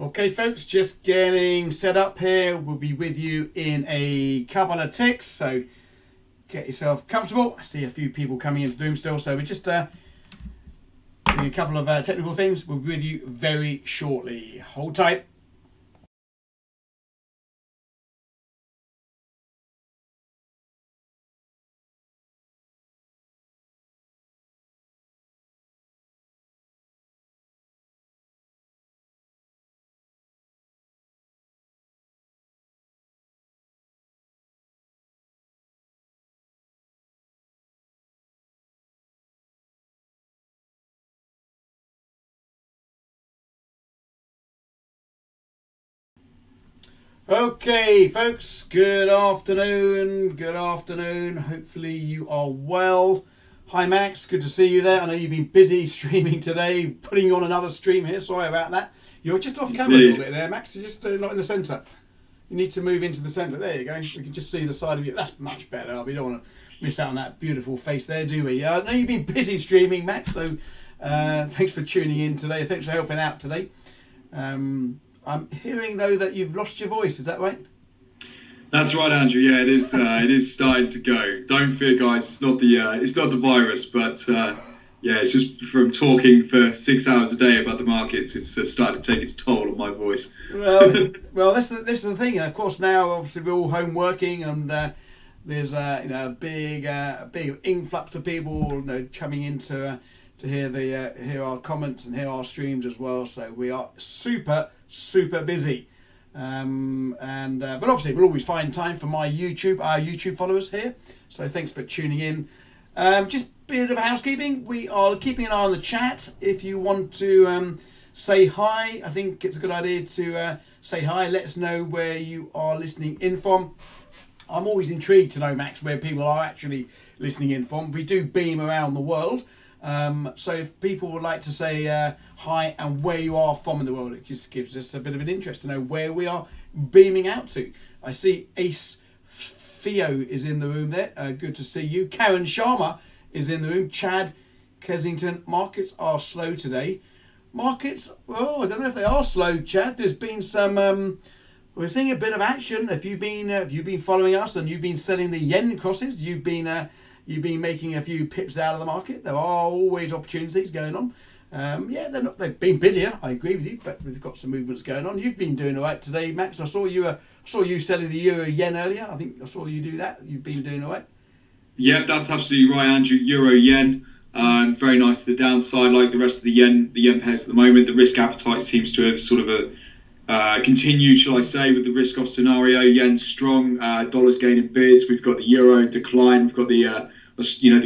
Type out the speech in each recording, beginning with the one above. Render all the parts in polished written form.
Okay, folks, just getting set up here. We'll be with you in a couple of ticks, so get yourself comfortable. I see a few people coming into the room still, so we're just doing a couple of technical things. We'll be with you very shortly. Hold tight. Okay, folks, good afternoon. Good afternoon. Hopefully you are well. Hi, Max. Good to see you there. I know you've been busy streaming today, putting on another stream here. Sorry about that. You're just off camera a little bit there, Max. You're just not in the centre. You need to move into the centre. There you go. We can just see the side of you. That's much better. We don't want to miss out on that beautiful face there, do we? I know you've been busy streaming, Max, so thanks for tuning in today. Thanks for helping out today. I'm hearing though that you've lost your voice. Is that right? That's right, Andrew. Yeah, it is. It is starting to go. Don't fear, guys. It's not the virus, but yeah, it's just from talking for 6 hours a day about the markets. It's starting to take its toll on my voice. Well, this is the thing. Of course, now obviously we're all home working, and there's a big influx of people coming in to hear our comments and hear our streams as well. So we are super busy. But obviously we'll always find time for our YouTube followers here. So thanks for tuning in. Just a bit of housekeeping. We are keeping an eye on the chat. If you want to say hi, I think it's a good idea to say hi. Let us know where you are listening in from. I'm always intrigued to know, Max, where people are actually listening in from. We do beam around the world. So if people would like to say hi and where you are from in the world, it just gives us a bit of an interest to know where we are beaming out to. I see Ace Theo is in the room there. Good to see you. Karen Sharma is in the room. Chad Kensington. Markets are slow today. Markets, I don't know if they are slow, Chad. There's been some... we're seeing a bit of action. If you've been following us and you've been selling the yen crosses, you've been making a few pips out of the market. There are always opportunities going on. They've been busier. I agree with you, but we've got some movements going on. You've been doing all right today, Max. I saw you selling the euro yen earlier. I think I saw you do that. You've been doing all right. Yeah, that's absolutely right, Andrew. Euro yen, very nice to the downside, like the rest of the yen pairs at the moment. The risk appetite seems to have sort of continued, shall I say, with the risk-off scenario. Yen strong, dollars gaining bids. We've got the euro decline. We've got the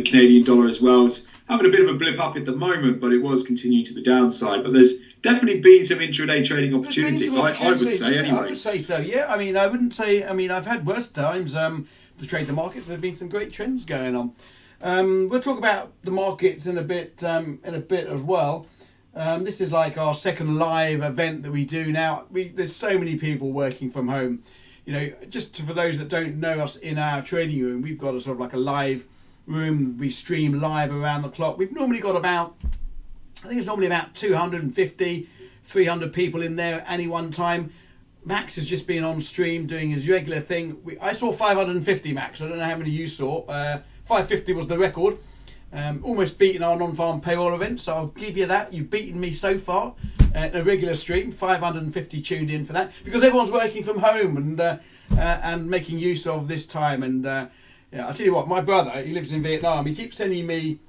Canadian dollar as well. It's having a bit of a blip up at the moment, but it was continuing to the downside. But there's definitely been some intraday trading opportunities. I would say, anyway. I would say so. Yeah. I mean, I wouldn't say. I mean, I've had worse times to trade the markets. There've been some great trends going on. We'll talk about the markets in a bit as well. This is like our second live event that we do now. There's so many people working from home. Just for those that don't know us in our trading room, we've got a sort of like a live room. We stream live around the clock. We've normally got about 250, 300 people in there at any one time. Max has just been on stream doing his regular thing. I saw 550, Max. I don't know how many you saw. 550 was the record. Almost beating our non-farm payroll event, so I'll give you that. You've beaten me so far in a regular stream. 550 tuned in for that because everyone's working from home and making use of this time. And I'll tell you what, my brother, he lives in Vietnam. He keeps sending me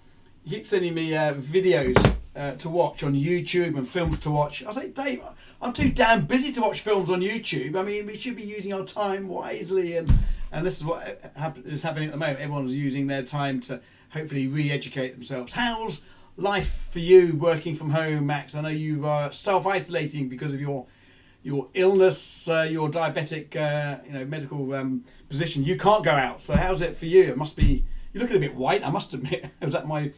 videos to watch on YouTube and films to watch. I was like, Dave, I'm too damn busy to watch films on YouTube. I mean, we should be using our time wisely, and this is what is happening at the moment. Everyone's using their time to hopefully re-educate themselves. How's life for you working from home, Max? I know you are self-isolating because of your illness, your diabetic, medical position. You can't go out. So how's it for you? It must be. You're looking a bit white, I must admit. Is that my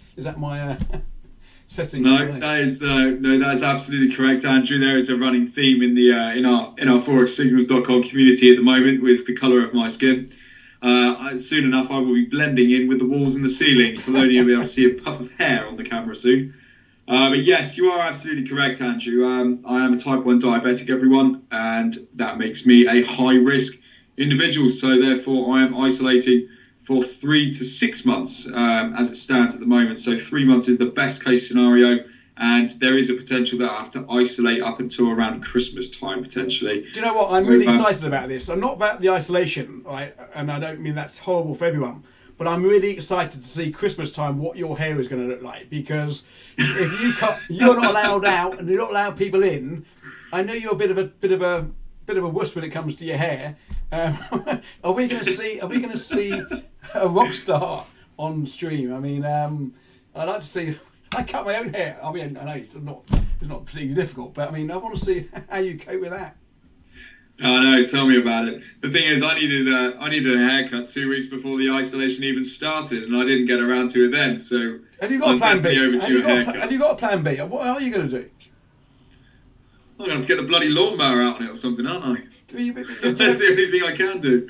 setting? No, that is absolutely correct, Andrew. There is a running theme in the in our forexsignals.com community at the moment with the colour of my skin. Soon enough, I will be blending in with the walls and the ceiling. Although you'll be able to see a puff of hair on the camera soon. But yes, you are absolutely correct, Andrew. I am a type 1 diabetic, everyone, and that makes me a high risk individual. So therefore, I am isolating for 3 to 6 months as it stands at the moment. So 3 months is the best case scenario. And there is a potential that I have to isolate up until around Christmas time, potentially. Do you know what? I'm really excited about this. I'm not about the isolation, right? And I don't mean that's horrible for everyone. But I'm really excited to see Christmas time what your hair is going to look like, because if you're not allowed out and you're not allowed people in. I know you're a bit of a wuss when it comes to your hair. Are we going to see a rock star on stream? I mean, I'd like to see. I cut my own hair. I mean, I know it's not particularly difficult, but I mean, I want to see how you cope with that. Oh no, tell me about it. The thing is, I needed a haircut 2 weeks before the isolation even started, and I didn't get around to it then. So have you got a plan B? Have you got a plan B? What are you going to do? I'm going to have to get the bloody lawnmower out on it or something, aren't I? That's the only thing I can do.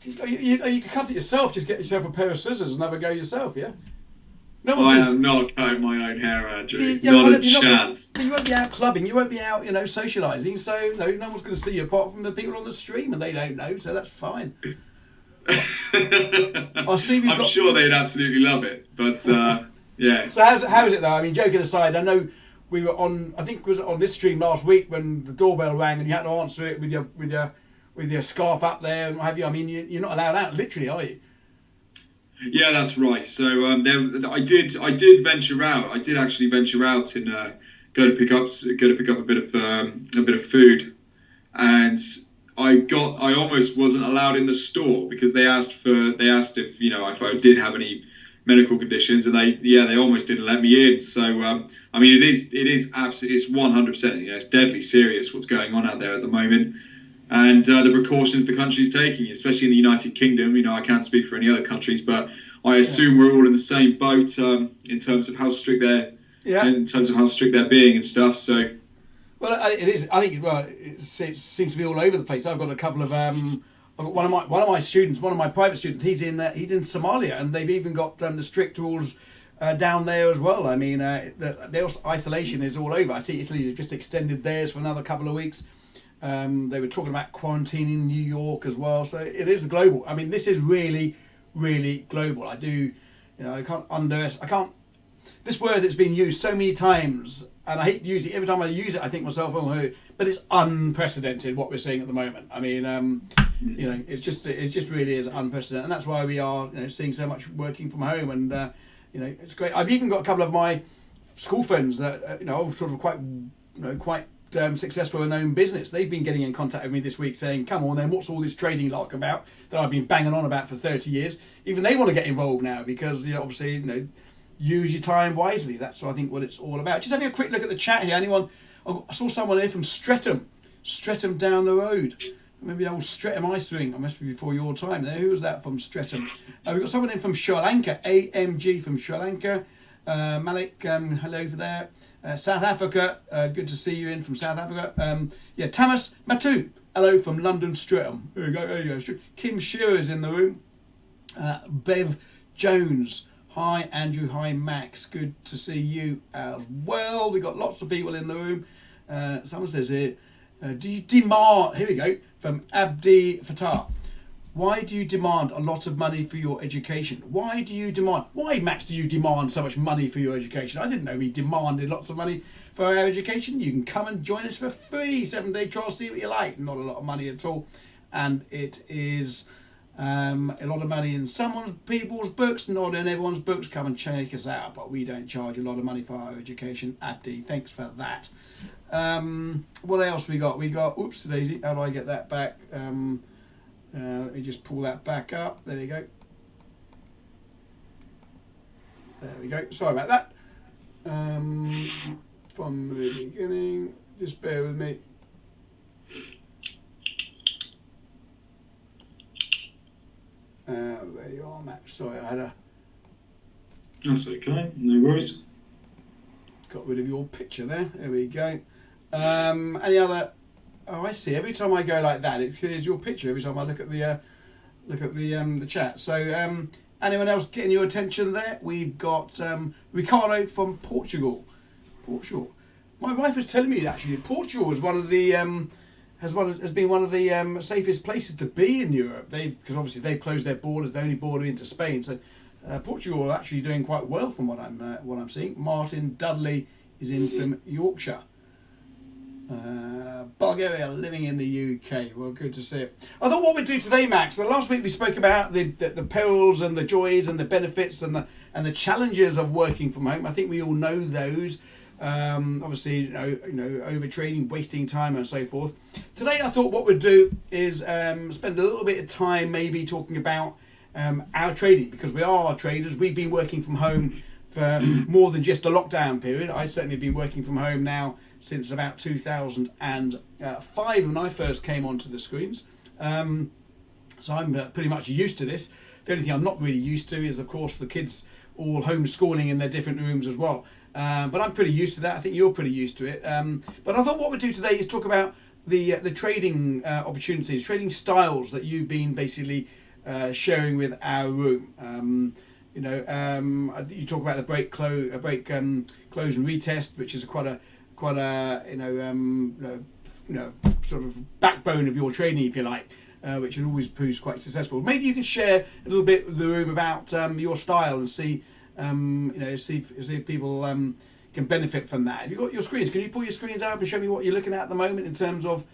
You can cut it yourself. Just get yourself a pair of scissors and have a go yourself. Yeah. No, I am not cutting my own hair, Andrew. Not a chance. You won't be out clubbing. You won't be out, socialising. So no one's going to see you apart from the people on the stream, and they don't know. So that's fine. I'm sure they'd absolutely love it, but yeah. So how is it though? I mean, joking aside, I know we were on. I think it was on this stream last week when the doorbell rang and you had to answer it with your scarf up there and what have you. I mean, you're not allowed out, literally, are you? Yeah, that's right. So I did venture out. I did actually venture out and go to pick up a bit of food, and I almost wasn't allowed in the store because they asked if if I did have any medical conditions, and they almost didn't let me in. So I mean, it is absolutely, it's 100%. It's deadly serious what's going on out there at the moment. And the precautions the country's taking, especially in the United Kingdom. I can't speak for any other countries, but I assume we're all in the same boat in terms of how strict they're being and stuff. So, well, it is. I think it seems to be all over the place. I've got a couple of I've got one of my students, one of my private students. He's in Somalia, and they've even got the strict rules down there as well. I mean, the isolation is all over. I see Italy has just extended theirs for another couple of weeks. They were talking about quarantining New York as well, so it is global. I mean, this is really, really global. I can't. This word that's been used so many times, and I hate to use it. Every time I use it, I think myself, but it's unprecedented what we're seeing at the moment. I mean, it just really is unprecedented, and that's why we are seeing so much working from home, and it's great. I've even got a couple of my school friends that are sort of quite successful in their own business. They've been getting in contact with me this week saying, come on then, what's all this trading lark about that I've been banging on about for 30 years? Even they want to get involved now because obviously use your time wisely. That's I think what it's all about. Just having a quick look at the chat here. I saw someone here from Streatham down the road. Maybe old Streatham ice ring. I must be before your time there. Who was that from Streatham? We've got someone in from Sri Lanka, AMG from Sri Lanka. Malik, hello over there. South Africa, good to see you in from South Africa. Tamas Matu, hello from London Streatham. There you go. Kim Shearer's in the room. Bev Jones, hi Andrew, hi Max, good to see you as well. We've got lots of people in the room. Someone says here, do you demand, here we go, from Abdi Fatah. Why do you demand a lot of money for your education? Why, Max, do you demand so much money for your education? I didn't know we demanded lots of money for our education. You can come and join us for free, 7-day trial, see what you like. Not a lot of money at all. And it is a lot of money in people's books, not in everyone's books. Come and check us out. But we don't charge a lot of money for our education. Abdi, thanks for that. What else we got? Oops, Daisy, how do I get that back? Let me just pull that back up. There you go. There we go. Sorry about that. From the beginning, just bear with me. There you are, Matt. Sorry, I had a... That's okay. No worries. Got rid of your picture there. There we go. Any other... Oh, I see. Every time I go like that, it clears your picture. Every time I look at the chat. So, anyone else getting your attention there? We've got Ricardo from Portugal. Portugal. My wife was telling me actually that Portugal is one of the has been one of the safest places to be in Europe. Because obviously they've closed their borders, the only border into Spain. So Portugal are actually doing quite well from what I'm seeing. Martin Dudley is in from Yorkshire. Bulgaria living in the UK. Well, good to see it. I thought what we'd do today, Max. Last week we spoke about the perils and the joys and the benefits and the challenges of working from home. I think we all know those. Obviously, overtraining, wasting time, and so forth. Today, I thought what we'd do is spend a little bit of time, maybe talking about our trading, because we are traders. We've been working from home for more than just a lockdown period. I certainly have been working from home now since about 2005 when I first came onto the screens. So I'm pretty much used to this. The only thing I'm not really used to is, of course, the kids all homeschooling in their different rooms as well. But I'm pretty used to that. I think you're pretty used to it. But I thought what we'd do today is talk about the trading opportunities, trading styles that you've been basically sharing with our room. You talk about the break, close, and retest, which is quite a sort of backbone of your trading, if you like, which always proves quite successful. Maybe you can share a little bit with the room about your style and see if people can benefit from that. Have you got your screens? Can you pull your screens out and show me what you're looking at the moment in terms of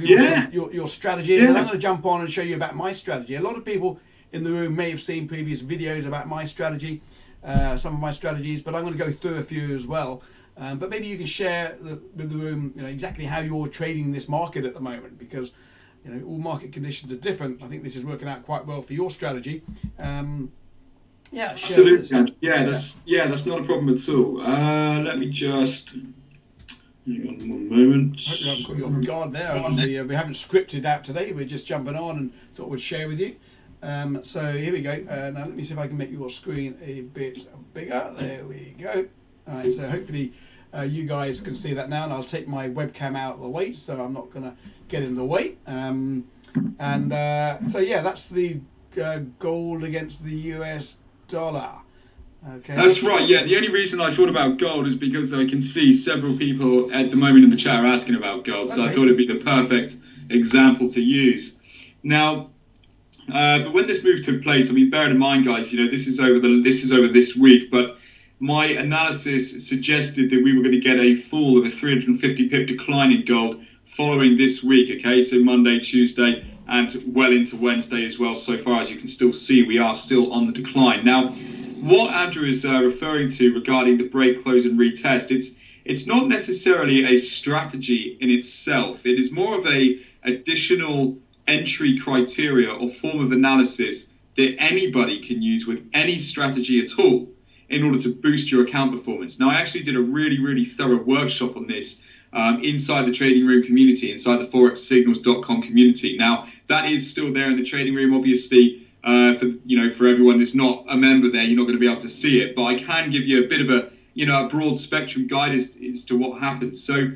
your strategy? Yeah. And then I'm going to jump on and show you about my strategy. A lot of people in the room may have seen previous videos about my strategy, some of my strategies, but I'm going to go through a few as well. But maybe you can share with the room, exactly how you're trading in this market at the moment, because all market conditions are different. I think this is working out quite well for your strategy. Absolutely. That's not a problem at all. Let me just hang on one moment. I hope you haven't caught you off guard there. Obviously, we haven't scripted out today. We're just jumping on and thought we'd share with you. So here we go. Now let me see if I can make your screen a bit bigger. There we go. All right, so hopefully you guys can see that now, and I'll take my webcam out of the way so I'm not going to get in the way. That's the gold against the US dollar. Okay. That's right, yeah. The only reason I thought about gold is because I can see several people at the moment in the chat are asking about gold, so I thought it'd be the perfect example to use. Now, but when this move took place, I mean, bear in mind, guys, this is over this week, but my analysis suggested that we were going to get a fall of a 350 pip decline in gold following this week, okay? So Monday, Tuesday, and well into Wednesday as well. So far as you can still see, we are still on the decline. Now, what Andrew is referring to regarding the break, close, and retest, it's not necessarily a strategy in itself. It is more of a additional entry criteria or form of analysis that anybody can use with any strategy at all in order to boost your account performance. Now, I actually did a really, really thorough workshop on this inside the trading room community, inside the forexsignals.com community. Now, that is still there in the trading room, obviously. For everyone that's not a member there, you're not going to be able to see it, but I can give you a bit of a broad spectrum guide as to what happens. So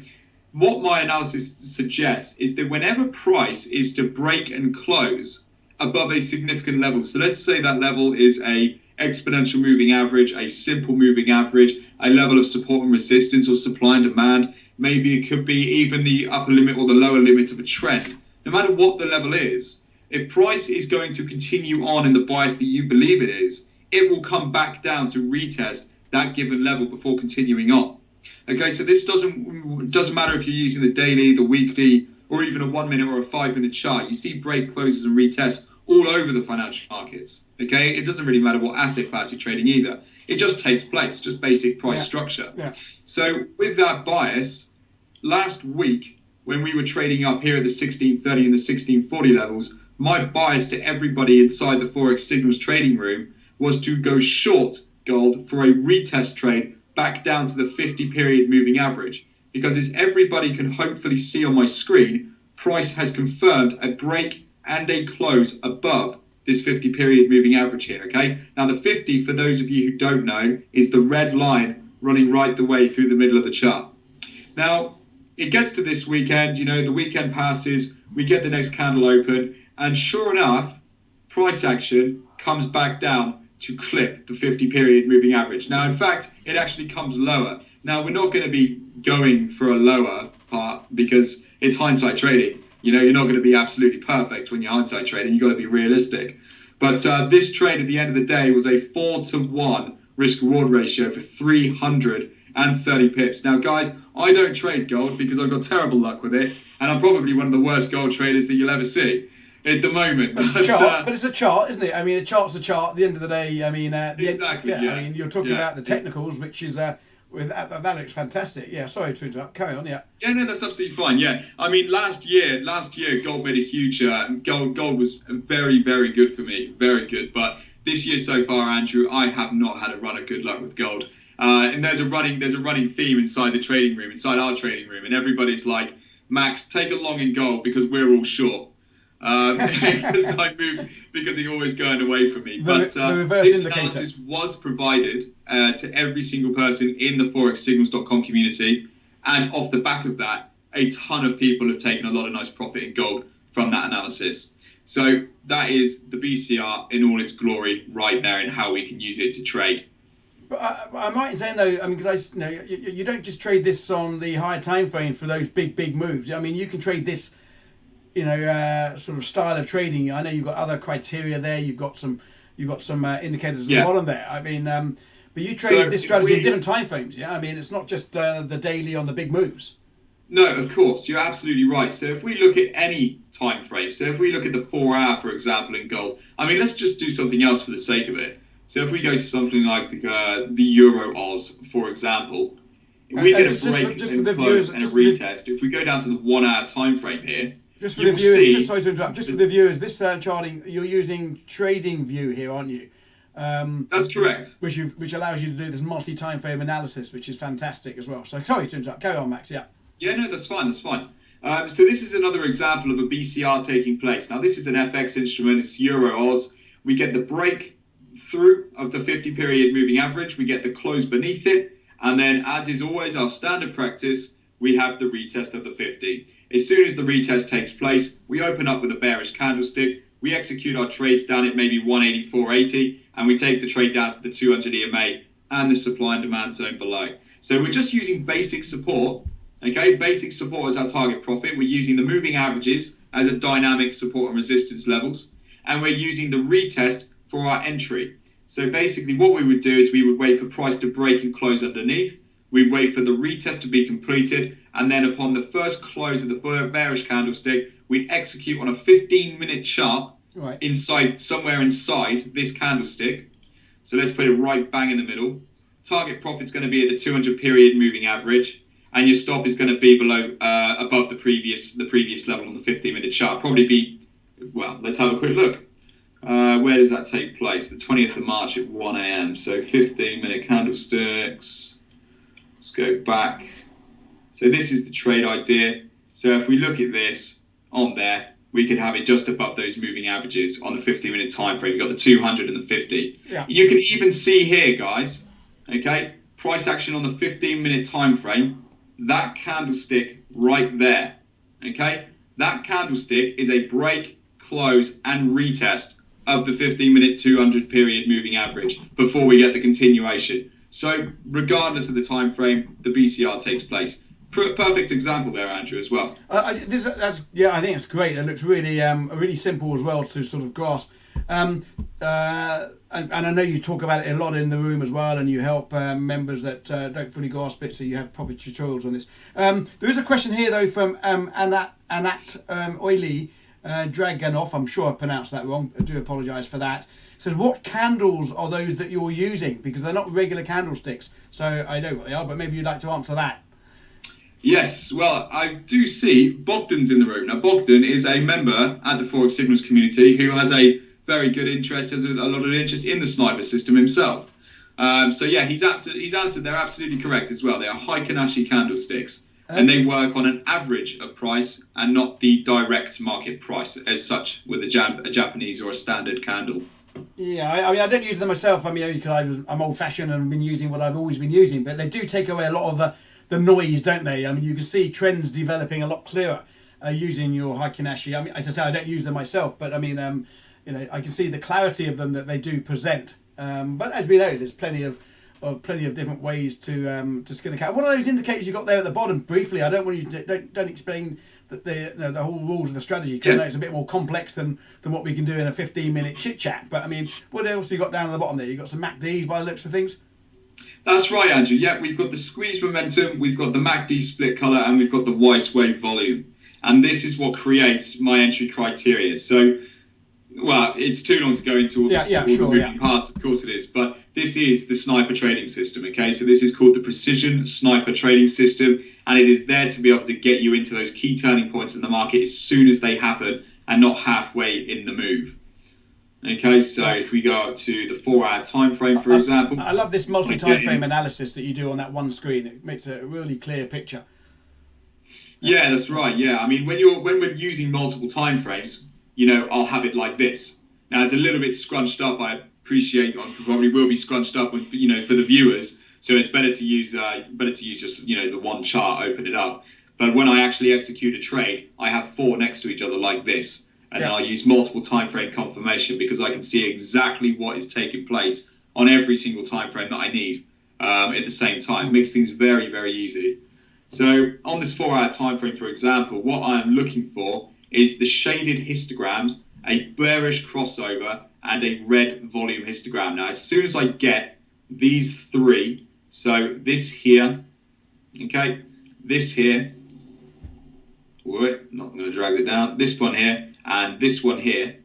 what my analysis suggests is that whenever price is to break and close above a significant level, so let's say that level is a exponential moving average, a simple moving average, a level of support and resistance or supply and demand, maybe it could be even the upper limit or the lower limit of a trend. No matter what the level is, if price is going to continue on in the bias that you believe it is, it will come back down to retest that given level before continuing on. Okay, so this doesn't matter if you're using the daily, the weekly, or even a 1 minute or a 5 minute chart. You see break, closes, and retests all over the financial markets. Okay, it doesn't really matter what asset class you're trading either. It just takes place, just basic price structure. Yeah. So with that bias, last week when we were trading up here at the 1630 and the 1640 levels, my bias to everybody inside the Forex Signals trading room was to go short gold for a retest trade back down to the 50 period moving average. Because as everybody can hopefully see on my screen, price has confirmed a break and a close above this 50 period moving average here, okay? Now the 50, for those of you who don't know, is the red line running right the way through the middle of the chart. Now, it gets to this weekend, the weekend passes, we get the next candle open, and sure enough, price action comes back down to clip the 50 period moving average. Now, in fact, it actually comes lower. Now, we're not going to be going for a lower part because it's hindsight trading. You know, you're not going to be absolutely perfect when you're hindsight trading. You've got to be realistic. But this trade at the end of the day was a 4-to-1 risk-reward ratio for 330 pips. Now, guys, I don't trade gold because I've got terrible luck with it, and I'm probably one of the worst gold traders that you'll ever see at the moment. But it's a chart, isn't it? I mean, a chart's a chart. At the end of the day, I mean, exactly. I mean, you're talking about the technicals, which is that looks fantastic. Yeah, sorry to interrupt. Carry on. Yeah. Yeah, no, that's absolutely fine. Yeah, I mean, last year, gold made a huge. Gold was very, very good for me, very good. But this year so far, Andrew, I have not had a run of good luck with gold. And there's a running theme inside the trading room, inside our trading room, and everybody's like, Max, take a long in gold because we're all short. Because he always going away from me. But this analysis was provided to every single person in the forexsignals.com community, and off the back of that, a ton of people have taken a lot of nice profit in gold from that analysis. So that is the BCR in all its glory right there, and how we can use it to trade. But I'm right in saying though, I mean, because you don't just trade this on the higher time frame for those big moves. I mean, you can trade this, sort of style of trading. I know you've got other criteria there. You've got some indicators at the bottom there. I mean, but you trade this strategy in different time frames. Yeah, I mean, it's not just the daily on the big moves. No, of course, you're absolutely right. So if we look at any time frame, so if we look at the 4 hour, for example, in gold, I mean, let's just do something else for the sake of it. So if we go to something like the Euro Oz, for example, we get a break and close and a retest. If we go down to the 1 hour time frame here, just for the viewers, just sorry to interrupt, just for the viewers, this charting, you're using Trading View here, aren't you? That's correct. Which allows you to do this multi-time frame analysis, which is fantastic as well. So sorry to interrupt. Carry on, Max. Yeah. Yeah, no, that's fine. So this is another example of a BCR taking place. Now, this is an FX instrument. It's Euro Oz. We get the break through of the 50 period moving average. We get the close beneath it. And then, as is always our standard practice, we have the retest of the 50. As soon as the retest takes place, we open up with a bearish candlestick. We execute our trades down at maybe 184.80, and we take the trade down to the 200 EMA and the supply and demand zone below. So we're just using basic support. Okay, basic support as our target profit. We're using the moving averages as a dynamic support and resistance levels, and we're using the retest for our entry. So basically what we would do is we would wait for price to break and close underneath. We'd wait for the retest to be completed, and then upon the first close of the bearish candlestick, we'd execute on a 15-minute chart somewhere inside this candlestick. So let's put it right bang in the middle. Target profit's going to be at the 200 period moving average, and your stop is going to be below above the previous level on the 15-minute chart. Probably be, well, let's have a quick look. Where does that take place? The 20th of March at 1 a.m. So 15-minute candlesticks. Let's go back. So this is the trade idea. So if we look at this on there, we can have it just above those moving averages on the 15-minute time frame. You've got the 200 and the 50. Yeah. You can even see here, guys, okay, price action on the 15-minute time frame, that candlestick right there, okay? That candlestick is a break, close, and retest of the 15-minute 200 period moving average before we get the continuation. So regardless of the time frame, the BCR takes place. Perfect example there, Andrew, as well. I think it's great. It looks really simple as well to sort of grasp. And I know you talk about it a lot in the room as well, and you help members that don't fully grasp it, so you have proper tutorials on this. There is a question here though from Anat Oily Draganov. I'm sure I've pronounced that wrong. I do apologise for that. It says, what candles are those that you're using? Because they're not regular candlesticks, so I know what they are, but maybe you'd like to answer that. Yes, well, I do see Bogdan's in the room. Now, Bogdan is a member at the Forex Signals community who has a very good interest, has a lot of interest in the sniper system himself. So yeah, he's answered. They're absolutely correct as well. They are Heikin-Ashi candlesticks, and they work on an average of price and not the direct market price as such with a Japanese or a standard candle. Yeah, I mean, I don't use them myself. I mean, because I'm old-fashioned and I've been using what I've always been using, but they do take away a lot of the noise, don't they? I mean, you can see trends developing a lot clearer using your Heikin-Ashi. I mean, as I say, I don't use them myself, but I mean, I can see the clarity of them that they do present. But as we know, there's plenty of of plenty of different ways to skin a cat. What are those indicators you got there at the bottom? Briefly, I don't want you to don't explain the whole rules of the strategy, because I know it's a bit more complex than what we can do in a 15-minute chit chat. But I mean, what else have you got down at the bottom there? You got some MACDs by the looks of things. That's right, Andrew. Yeah, we've got the squeeze momentum, we've got the MACD split color, and we've got the Weiss wave volume. And this is what creates my entry criteria. So, well, it's too long to go into all, the moving parts, of course it is. But this is the sniper trading system, okay? So this is called the precision sniper trading system, and it is there to be able to get you into those key turning points in the market as soon as they happen and not halfway in the move. Okay, so if we go up to the 4-hour time frame, for example. I love this multi-time frame analysis that you do on that one screen. It makes a really clear picture. Yeah, that's right. Yeah, I mean, when we're using multiple time frames, I'll have it like this. Now it's a little bit scrunched up. I appreciate I probably will be scrunched up with, for the viewers. So it's better to use just the one chart, open it up. But when I actually execute a trade, I have 4 next to each other like this. And then I use multiple time frame confirmation because I can see exactly what is taking place on every single time frame that I need at the same time. It makes things very, very easy. So on this 4-hour time frame, for example, what I'm looking for is the shaded histograms, a bearish crossover, and a red volume histogram. Now, as soon as I get these 3, so this here, okay, this here, not going to drag it down, this one here, and this one here,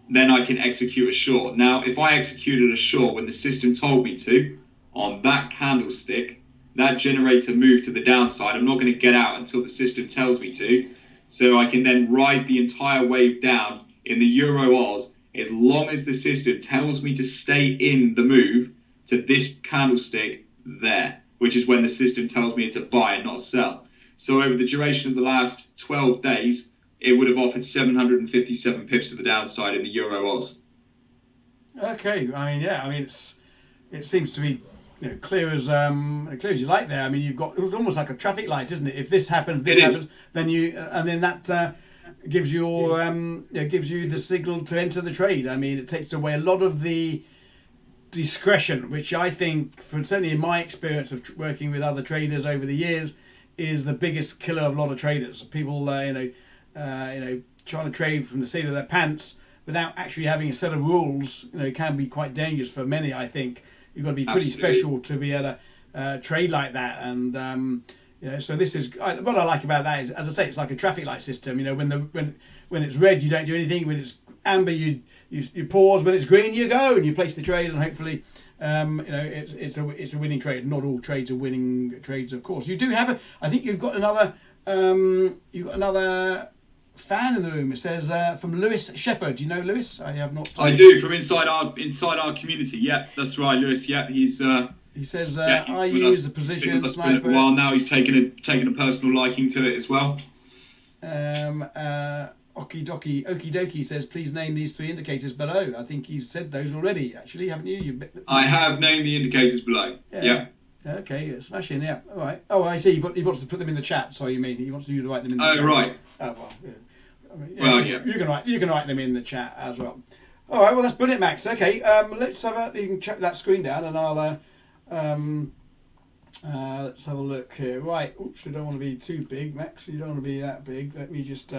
then I can execute a short. Now, if I executed a short when the system told me to, on that candlestick, that generates a move to the downside. I'm not going to get out until the system tells me to. So I can then ride the entire wave down in the Euro-Oz as long as the system tells me to stay in the move to this candlestick there, which is when the system tells me it's a buy and not a sell. So over the duration of the last 12 days, it would have offered 757 pips to the downside in the Euro-Oz. Okay, it seems to be clear as you like there. I mean, it's almost like a traffic light, isn't it? If this happens, then then that gives you gives you the signal to enter the trade. I mean, it takes away a lot of the discretion, which I think, certainly in my experience of working with other traders over the years, is the biggest killer of a lot of traders. People, trying to trade from the seat of their pants without actually having a set of rules, can be quite dangerous for many. I think you've got to be pretty special to be able to trade like that. And so this is what I like about that is, as I say, it's like a traffic light system. When it's red, you don't do anything. When it's amber, you pause. When it's green, you go and you place the trade, and hopefully, it's a winning trade. Not all trades are winning trades, of course. You do have I think you've got another fan in the room. It says from Lewis Shepherd. Do you know Lewis? I have not. I do, from inside our community. Yeah, that's right, Lewis. Yeah, he's. He says I use the position sniper. For a while now, he's taken a personal liking to it as well. Okie dokie says, please name these 3 indicators below. I think he's said those already, actually, haven't you? I have named the indicators below. Yeah. Okay, smashing. Yeah. All right. Oh, I see. He wants to put them in the chat. So you mean he wants you to write them in the chat? Oh, right. Oh well. Yeah. You can write them in the chat as well. All right. Well, that's brilliant, Max. Okay. Let's have you can check that screen down, and I'll let's have a look here. Right. Oops. You don't want to be too big, Max. You don't want to be that big. Let me just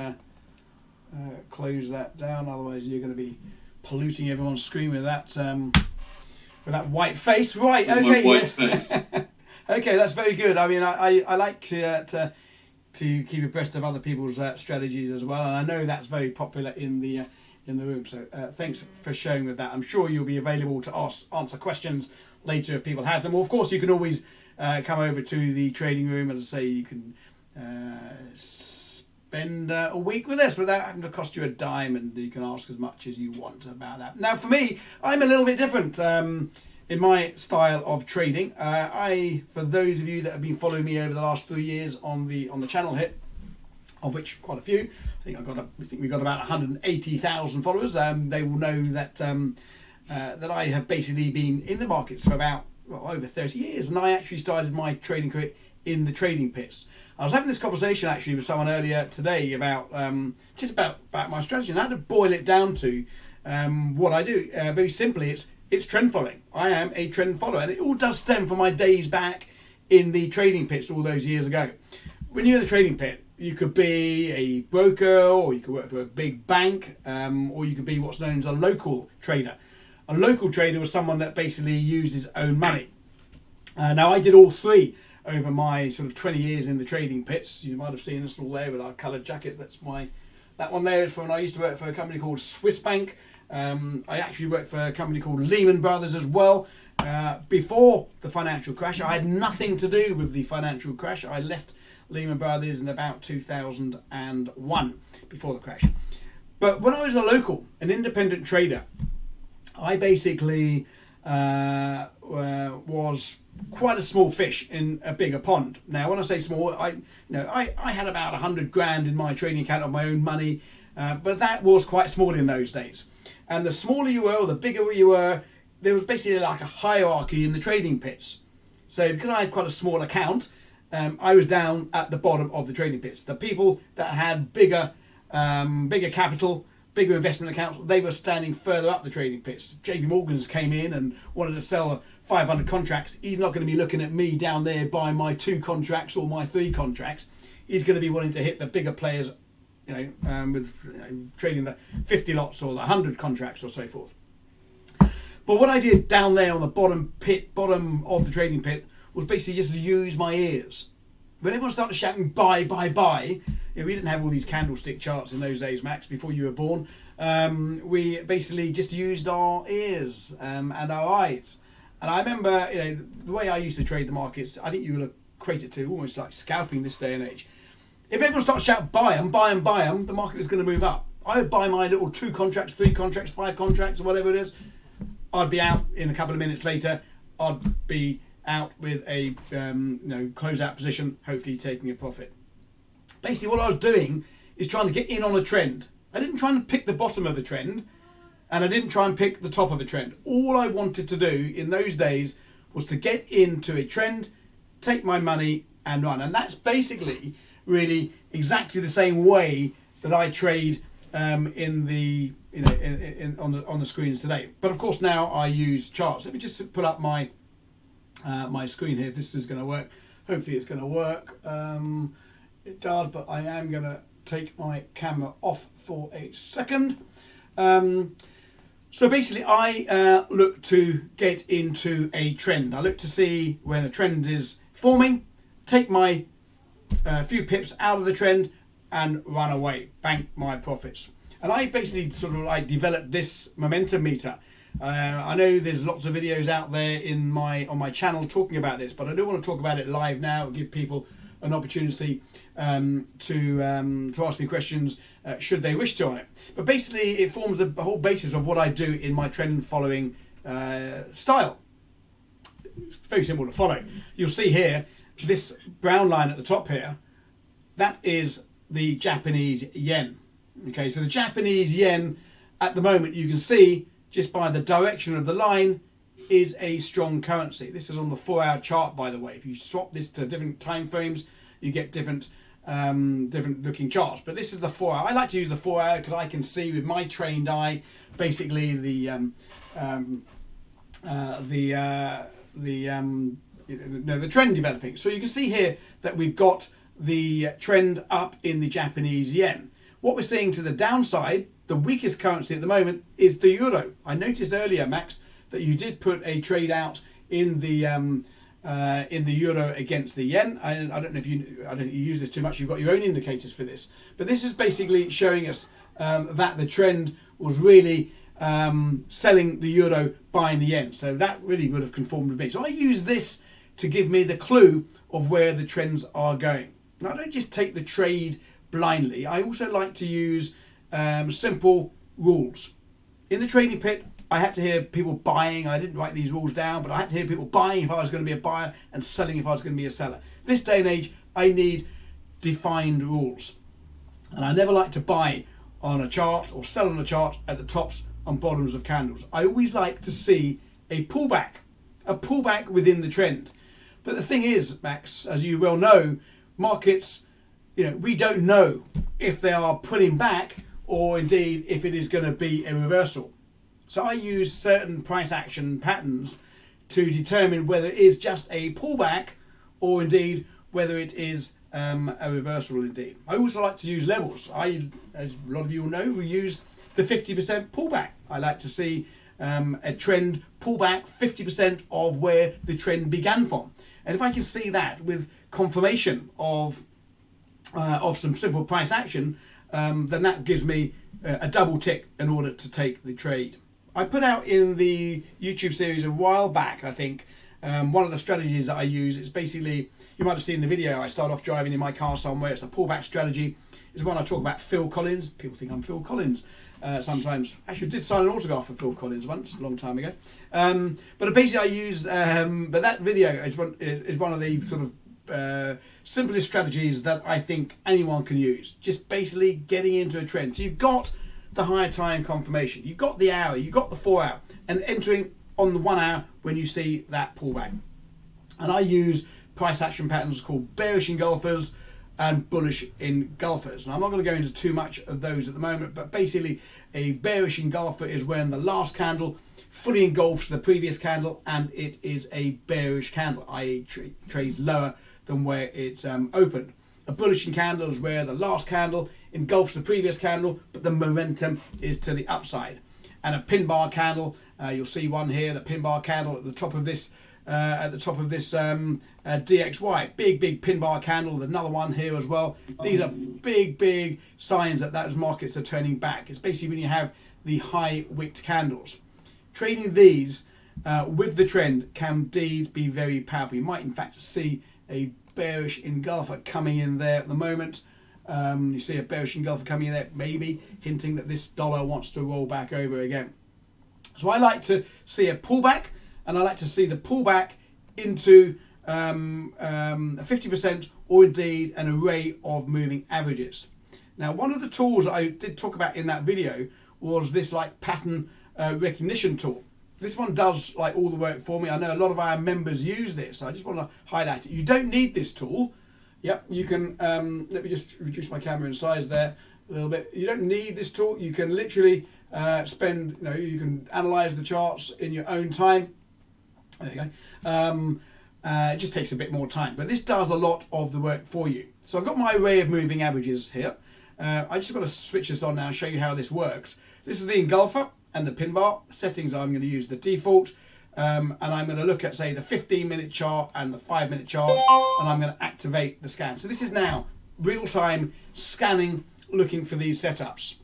close that down. Otherwise, you're going to be polluting everyone's screen with that white face. Right. Okay. White face. Okay, that's very good. I mean, I like to keep abreast of other people's strategies as well, and I know that's very popular in the room. So thanks for sharing with that. I'm sure you'll be available to answer questions later if people have them. Or of course, you can always come over to the trading room. As I say, you can spend a week with us without having to cost you a dime, and you can ask as much as you want about that. Now, for me, I'm a little bit different. In my style of trading, for those of you that have been following me over the last 3 years on the channel here, of which quite a few, I think we got about 180,000 followers. They will know that that I have basically been in the markets for about over 30 years, and I actually started my trading career in the trading pits. I was having this conversation actually with someone earlier today about just about my strategy, and I had to boil it down to what I do. Very simply, it's it's trend following. I am a trend follower, and it all does stem from my days back in the trading pits all those years ago. When you're in the trading pit, you could be a broker, or you could work for a big bank, or you could be what's known as a local trader. A local trader was someone that basically used his own money. Now, I did all three over my sort of 20 years in the trading pits. You might have seen us all there with our coloured jacket. That one there is from when I used to work for a company called Swiss Bank. I actually worked for a company called Lehman Brothers as well. Before the financial crash, I had nothing to do with the financial crash. I left Lehman Brothers in about 2001, before the crash. But when I was an independent trader, I basically was quite a small fish in a bigger pond. Now, when I say small, I had about 100 grand in my trading account of my own money, but that was quite small in those days. And the smaller you were, or the bigger you were, there was basically like a hierarchy in the trading pits. So because I had quite a small account, I was down at the bottom of the trading pits. The people that had bigger capital, bigger investment accounts, they were standing further up the trading pits. JP Morgan's came in and wanted to sell 500 contracts. He's not going to be looking at me down there buying my 2 contracts or my 3 contracts. He's going to be wanting to hit the bigger players, with trading the 50 lots or the 100 contracts or so forth. But what I did down there on the bottom of the trading pit was basically just use my ears. When everyone started shouting buy, buy, buy, we didn't have all these candlestick charts in those days, Max, before you were born. We basically just used our ears and our eyes. And I remember, the way I used to trade the markets, I think you will equate it to almost like scalping this day and age. If everyone started shouting buy them, buy them, buy them, the market was going to move up. I would buy my little 2 contracts, 3 contracts, 5 contracts, or whatever it is. I'd be out in a couple of minutes later. I'd be out with a close-out position, hopefully taking a profit. Basically, what I was doing is trying to get in on a trend. I didn't try and pick the bottom of the trend, and I didn't try and pick the top of the trend. All I wanted to do in those days was to get into a trend, take my money, and run. And that's basically really exactly the same way that I trade on the screens today. But of course, now I use charts. Let me just put up my screen here. If this is going to work. Hopefully it's going to work. It does, but I am going to take my camera off for a second. So basically, I look to get into a trend. I look to see when a trend is forming, take my few pips out of the trend and run away, bank my profits. And I basically sort of like developed this momentum meter. I know there's lots of videos out there on my channel talking about this, but I don't want to talk about it live now and give people an opportunity to ask me questions should they wish to on it. But basically, it forms the whole basis of what I do in my trend following style. It's very simple to follow. You'll see here this brown line at the top here. That is the Japanese yen. Okay, so the Japanese yen at the moment, you can see just by the direction of the line, is a strong currency. This is on the 4-hour chart, by the way. If you swap this to different time frames, you get different looking charts. But this is the 4-hour. I like to use the 4-hour because I can see with my trained eye basically the trend developing. So you can see here that we've got the trend up in the Japanese yen. What we're seeing to the downside, the weakest currency at the moment, is the euro. I noticed earlier, Max, that you did put a trade out in the euro against the yen. I don't know if you use this too much. You've got your own indicators for this, but this is basically showing us that the trend was really selling the euro, buying the yen. So that really would have conformed with me. So I use this to give me the clue of where the trends are going. Now, I don't just take the trade blindly. I also like to use simple rules. In the trading pit, I had to hear people buying. I didn't write these rules down, but I had to hear people buying if I was going to be a buyer and selling if I was going to be a seller. This day and age, I need defined rules. And I never like to buy on a chart or sell on a chart at the tops and bottoms of candles. I always like to see a pullback within the trend. But the thing is, Max, as you well know, markets, we don't know if they are pulling back or indeed if it is going to be a reversal. So I use certain price action patterns to determine whether it is just a pullback or indeed whether it is a reversal indeed. I also like to use levels. As a lot of you will know, we use the 50% pullback. I like to see a trend pullback 50% of where the trend began from. And if I can see that with confirmation of some simple price action, then that gives me a double tick in order to take the trade. I put out in the YouTube series a while back, I think, one of the strategies that I use is basically, you might have seen the video, I start off driving in my car somewhere, it's a pullback strategy. It's one I talk about Phil Collins. People think I'm Phil Collins sometimes. Actually, I did sign an autograph for Phil Collins once, a long time ago. But basically I use, but that video is one of the sort of simplest strategies that I think anyone can use. Just basically getting into a trend. So you've got the higher time confirmation, you've got the hour, you've got the 4 hour, and entering on the 1 hour when you see that pullback. And I use price action patterns called bearish engulfers and bullish engulfers. And I'm not going to go into too much of those at the moment, but basically a bearish engulfer is when the last candle fully engulfs the previous candle and it is a bearish candle, i.e. trades lower than where it's opened. A bullish candle is where the last candle engulfs the previous candle, but the momentum is to the upside. And a pin bar candle, you'll see one here, the pin bar candle at the top of this DXY, big pin bar candle, another one here as well. These are big signs that those markets are turning back. It's basically when you have the high wicked candles. Trading these with the trend can indeed be very powerful. You might in fact see a bearish engulfer coming in there at the moment. You see a bearish engulfer coming in there, maybe hinting that this dollar wants to roll back over again. So I like to see a pullback, and I like to see the pullback into 50% or indeed an array of moving averages. Now, one of the tools I did talk about in that video was this like pattern recognition tool. This one does like all the work for me. I know a lot of our members use this. So I just want to highlight it. You don't need this tool. Yep, you can, let me just reduce my camera in size there a little bit. You don't need this tool. You can literally you can analyze the charts in your own time. There you go. It just takes a bit more time, but this does a lot of the work for you. So I've got my array of moving averages here. I just got to switch this on now and show you how this works. This is the engulfer and the pin bar settings. I'm going to use the default, and I'm going to look at, say, the 15-minute chart and the 5-minute chart, and I'm going to activate the scan. So this is now real-time scanning, looking for these setups.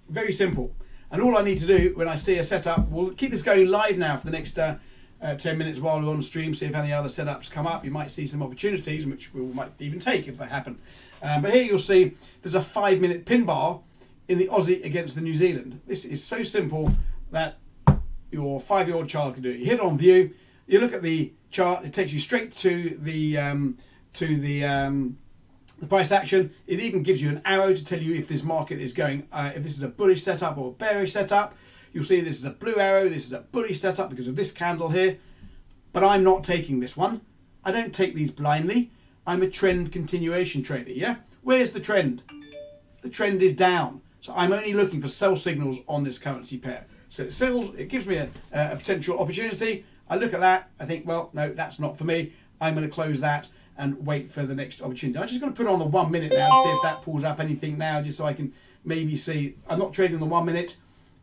Very simple. And all I need to do when I see a setup, we'll keep this going live now for the next 10 minutes while we're on stream, see if any other setups come up. You might see some opportunities, which we might even take if they happen. But here you'll see there's a 5-minute pin bar in the Aussie against the New Zealand. This is so simple that your 5-year-old child can do it. You hit on view, you look at the chart, it takes you straight to the price action. It even gives you an arrow to tell you if this market is going, if this is a bullish setup or a bearish setup. You'll see this is a blue arrow, this is a bullish setup because of this candle here. But I'm not taking this one. I don't take these blindly. I'm a trend continuation trader, yeah? Where's the trend? The trend is down. So I'm only looking for sell signals on this currency pair. So it gives me a potential opportunity. I look at that, I think, well, no, that's not for me. I'm going to close that and wait for the next opportunity. I'm just going to put on the 1 minute now to see if that pulls up anything now, just so I can maybe see. I'm not trading on the 1 minute.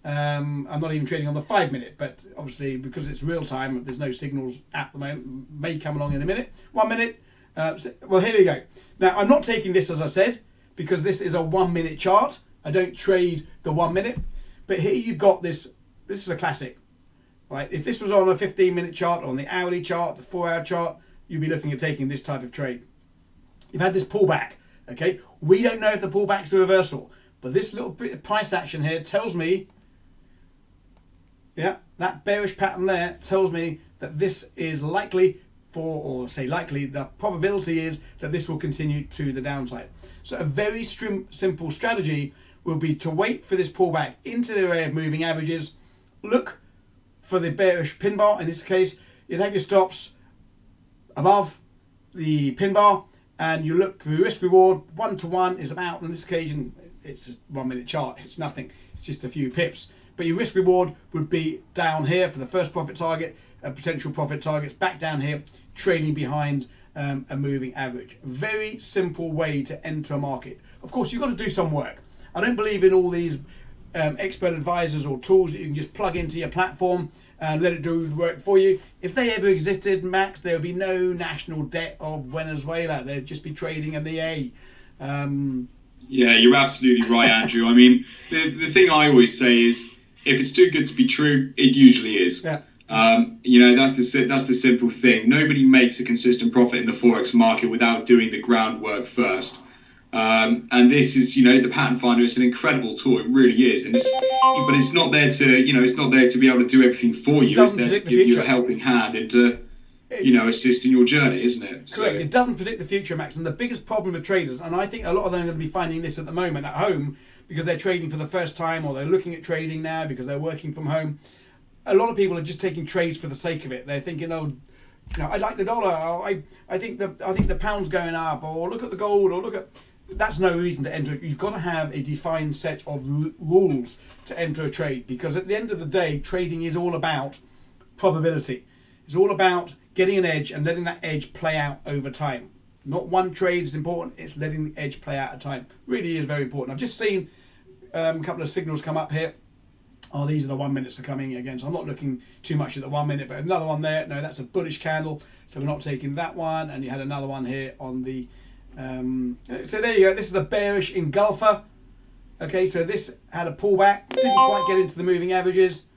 I'm not even trading on the 5 minute, but obviously because it's real time, there's no signals at the moment. May come along in a minute. 1 minute. Well, here we go. Now, I'm not taking this, as I said, because this is a 1 minute chart. I don't trade the 1 minute. But here you've got this. This is a classic. Right? If this was on a 15-minute chart, on the hourly chart, the 4-hour chart, you'd be looking at taking this type of trade. You've had this pullback. Okay, we don't know if the pullback's a reversal, but this little bit of price action here tells me, yeah, that bearish pattern there tells me that this is likely the probability is that this will continue to the downside. So a very simple strategy will be to wait for this pullback into the array of moving averages, look for the bearish pin bar. In this case, you'd have your stops above the pin bar, and you look for risk reward. 1 to 1 is about, on this occasion, it's a 1 minute chart. It's nothing. It's just a few pips. but your risk reward would be down here for the first profit target, potential profit targets back down here, trailing behind a moving average. Very simple way to enter a market. Of course, you've got to do some work. I don't believe in all these expert advisors or tools that you can just plug into your platform and let it do the work for you. If they ever existed, Max, there would be no national debt of Venezuela. They'd just be trading in the A. Yeah, you're absolutely right, Andrew. I mean, the thing I always say is, if it's too good to be true, it usually is. Yeah. That's the simple thing. Nobody makes a consistent profit in the Forex market without doing the groundwork first. And this is, the pattern finder. It's an incredible tool. It really is. But it's not there to, it's not there to be able to do everything for you. It's there to give you a helping hand and to, assist in your journey, isn't it? Correct. It doesn't predict the future, Max. And the biggest problem with traders, and I think a lot of them are going to be finding this at the moment at home because they're trading for the first time, or they're looking at trading now because they're working from home. A lot of people are just taking trades for the sake of it. They're thinking, I like the dollar. I think the pound's going up, or look at the gold, or look at. That's no reason to enter. You've got to have a defined set of rules to enter a trade, because at the end of the day, trading is all about probability. It's all about getting an edge and letting that edge play out over time. Not one trade is important, it's letting the edge play out at time. Really is very important. I've just seen a couple of signals come up here. Oh, these are the 1 minutes are coming again, so I'm not looking too much at the 1 minute, but another one there. No, that's a bullish candle, so we're not taking that one. And you had another one here on the so there you go. This is a bearish engulfer. Okay, so this had a pullback, didn't quite get into the moving averages,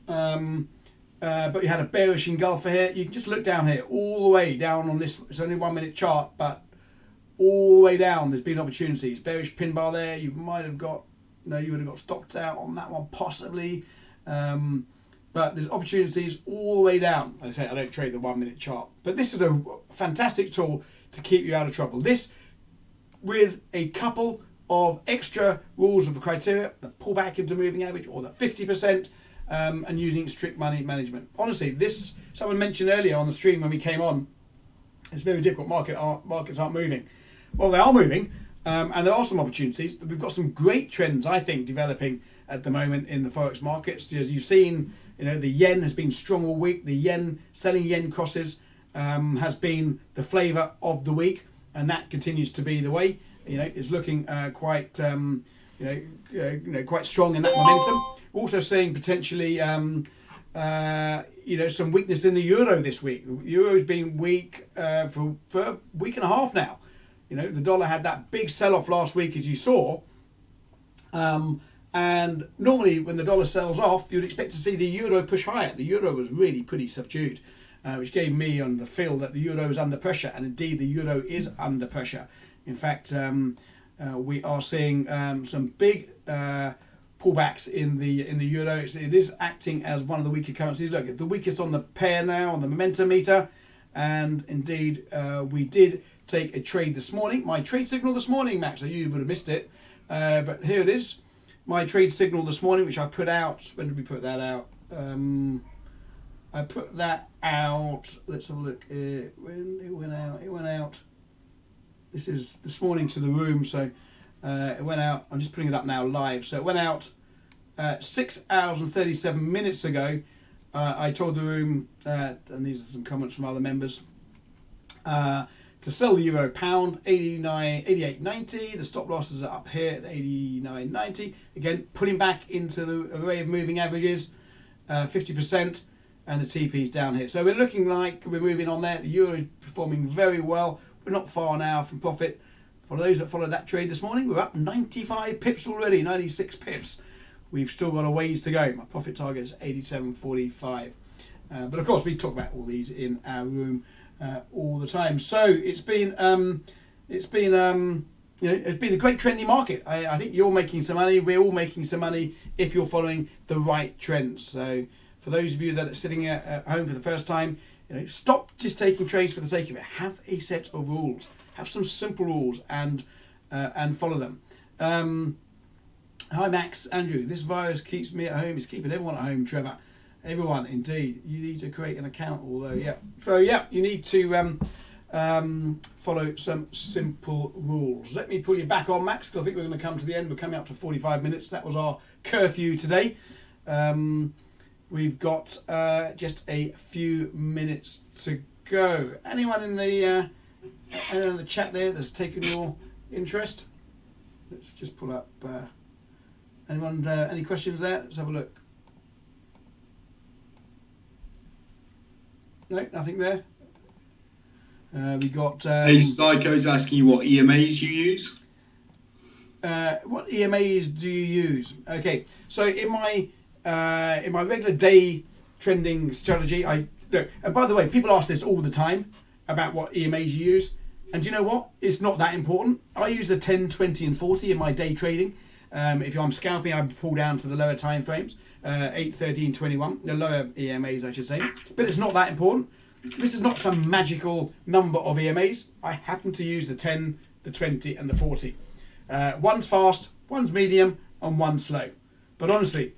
but you had a bearish engulfer here. You can just look down here, all the way down on this. It's only 1 minute chart, but all the way down there's been opportunities. Bearish pin bar there. You might have got, you would have got stopped out on that one possibly, but there's opportunities all the way down. Like I say, I don't trade the 1 minute chart, but this is a fantastic tool to keep you out of trouble. This, with a couple of extra rules of the criteria, the pullback into moving average or the 50%, and using strict money management. Honestly, this, someone mentioned earlier on the stream when we came on, it's a very difficult market. Markets aren't moving. Well, they are moving, and there are some opportunities. We've got some great trends, I think, developing at the moment in the Forex markets. As you've seen, the yen has been strong all week. The yen, selling yen crosses, has been the flavour of the week, and that continues to be the way. It's looking quite quite strong in that momentum. We're also seeing potentially some weakness in the euro this week. The euro's been weak for a week and a half now. The dollar had that big sell-off last week, as you saw, and normally when the dollar sells off, you'd expect to see the euro push higher. The euro was really pretty subdued, which gave me on the feel that the euro is under pressure, and indeed the euro is under pressure. In fact, we are seeing some big pullbacks in the euro. It is acting as one of the weaker currencies. Look, the weakest on the pair now on the momentum meter, and indeed we did take a trade this morning. My trade signal this morning, Max, you would have missed it, but here it is. My trade signal this morning, which I put out. When did we put that out? I put that out. Let's have a look. When it went out. This is this morning to the room, so it went out. I'm just putting it up now live. So it went out 6 hours and 37 minutes ago. I told the room, and these are some comments from other members, to sell the euro pound 88.90. The stop losses are up here at 89.90. Again, putting back into the array of moving averages, 50%. And the TP's down here. So we're looking like we're moving on there. The euro is performing very well. We're not far now from profit. For those that followed that trade this morning, we're up 95 pips already, 96 pips. We've still got a ways to go. My profit target is 87.45. But of course, we talk about all these in our room all the time. So it's been a great trendy market. I think you're making some money. We're all making some money if you're following the right trends. So for those of you that are sitting at home for the first time, stop just taking trades for the sake of it. Have a set of rules. Have some simple rules and follow them. Hi Max, Andrew. This virus keeps me at home. It's keeping everyone at home, Trevor. Everyone, indeed. You need to create an account. Although, yeah. So yeah, you need to follow some simple rules. Let me pull you back on, Max, because I think we're going to come to the end. We're coming up to 45 minutes. That was our curfew today. We've got just a few minutes to go. Anyone in the chat there that's taken your interest? Let's just pull up. Anyone? Any questions there? Let's have a look. No, nothing there. We got. Hey, Psycho's asking you what EMAs you use. What EMAs do you use? Okay, so in my regular day trending strategy, and by the way, people ask this all the time about what EMAs you use, and do you know what? It's not that important. I use the 10, 20, and 40 in my day trading. If I'm scalping, I pull down to the lower time frames, 8, 13, 21, the lower EMAs, I should say. But it's not that important. This is not some magical number of EMAs. I happen to use the 10, the 20, and the 40. One's fast, one's medium, and one's slow. But honestly,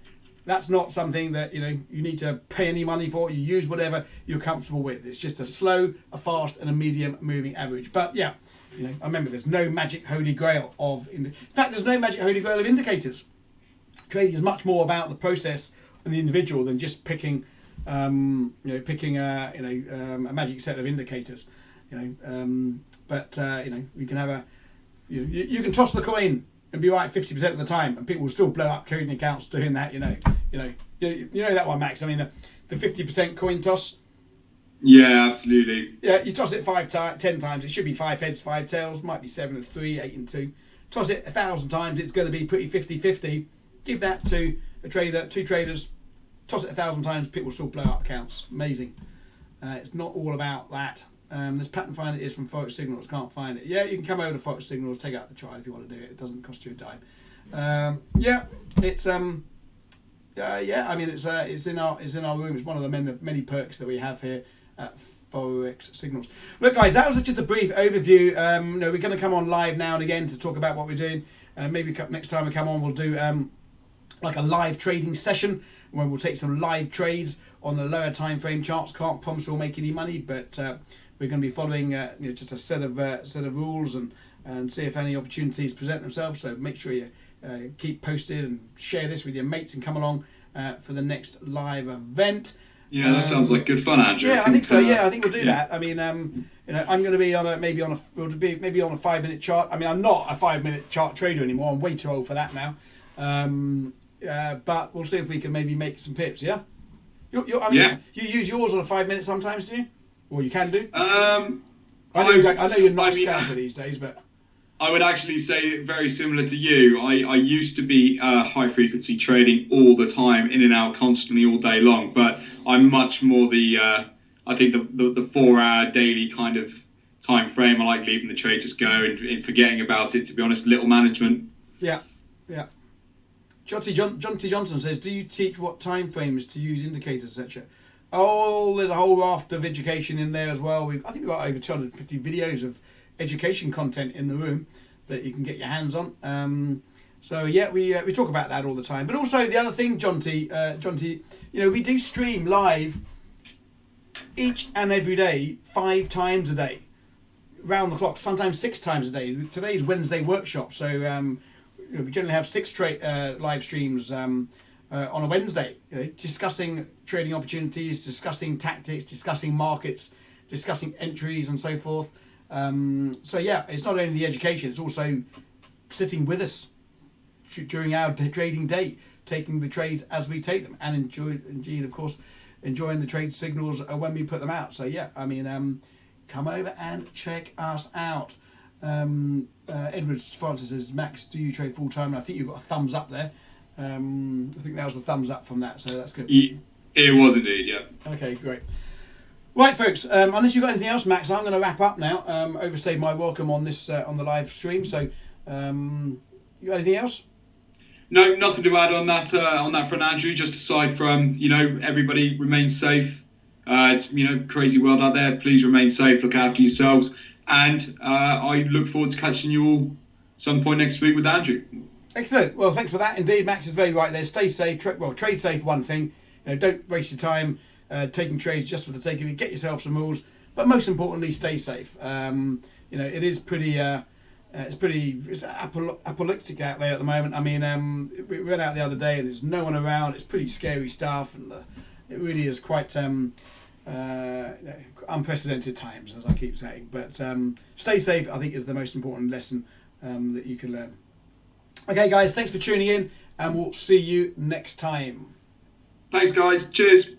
that's not something that you need to pay any money for. You use whatever you're comfortable with. It's just a slow, a fast, and a medium moving average. But yeah, I remember there's no magic holy grail in fact, there's no magic holy grail of indicators. Trading is much more about the process and the individual than just picking a magic set of indicators. We can have you can toss the coin and be right 50% of the time, and people will still blow up trading accounts doing that. You know that one, Max. I mean, the 50% coin toss. Yeah, absolutely. Yeah, you toss it 10 times, it should be 5 heads, 5 tails, might be 7 and 3, 8 and 2. Toss it 1,000 times, it's going to be pretty 50-50. Give that to a trader, 2 traders, toss it 1,000 times, people will still blow up accounts. Amazing. It's not all about that. This pattern finder is from Forex Signals, can't find it. Yeah, you can come over to Forex Signals, take out the trial if you want to do it. It doesn't cost you a dime. It's in our room. It's one of the many perks that we have here at Forex Signals. Look, guys, that was just a brief overview. We're going to come on live now and again to talk about what we're doing. Maybe next time we come on, we'll do like a live trading session where we'll take some live trades on the lower time frame charts. Can't promise we'll make any money, but we're going to be following just a set of rules and see if any opportunities present themselves. So make sure you keep posted and share this with your mates and come along for the next live event. Yeah, that sounds like good fun, Andrew. Yeah, I think so. Yeah, I think we'll do that. I mean, I'm going to be on a 5-minute chart. I mean, I'm not a 5-minute chart trader anymore. I'm way too old for that now. But we'll see if we can maybe make some pips. Yeah. You use yours on a 5-minute sometimes, do you? Or you can do. I know you're not a scalper these days, but. I would actually say very similar to you. I used to be high frequency trading all the time, in and out constantly all day long. But I'm much more the 4-hour daily kind of time frame. I like leaving the trade just go and forgetting about it, to be honest. Little management. Yeah. John T. Johnson says, do you teach what time frames to use indicators, etc.? Oh, there's a whole raft of education in there as well. I think we've got over 250 videos of education content in the room that you can get your hands on. We talk about that all the time. But also the other thing, John T, we do stream live each and every day, 5 times a day, round the clock, sometimes 6 times a day. Today's Wednesday workshop, so we generally have 6 live streams on a Wednesday, discussing trading opportunities, discussing tactics, discussing markets, discussing entries and so forth. It's not only the education, it's also sitting with us during our trading day, taking the trades as we take them, and enjoying the trade signals when we put them out. So come over and check us out. Edward Francis says, Max, do you trade full time? I think you've got a thumbs up there. I think that was the thumbs up from that, so that's good. It was indeed, yeah. Okay, great. Right, folks. Unless you've got anything else, Max, I'm going to wrap up now. Overstayed my welcome on this on the live stream. So, you got anything else? No, nothing to add on that front, Andrew. Just aside from everybody remain safe. It's crazy world out there. Please remain safe. Look after yourselves, and I look forward to catching you all some point next week with Andrew. Excellent. Well, thanks for that. Indeed, Max is very right there. Stay safe. Trade safe. One thing. Don't waste your time taking trades just for the sake of it. Get yourself some rules. but most importantly, stay safe. It is pretty. It's apocalyptic out there at the moment. I mean, we went out the other day and there's no one around. It's pretty scary stuff, and it really is quite unprecedented times, as I keep saying. But stay safe, I think, is the most important lesson that you can learn. Okay, guys, thanks for tuning in, and we'll see you next time. Thanks, guys. Cheers.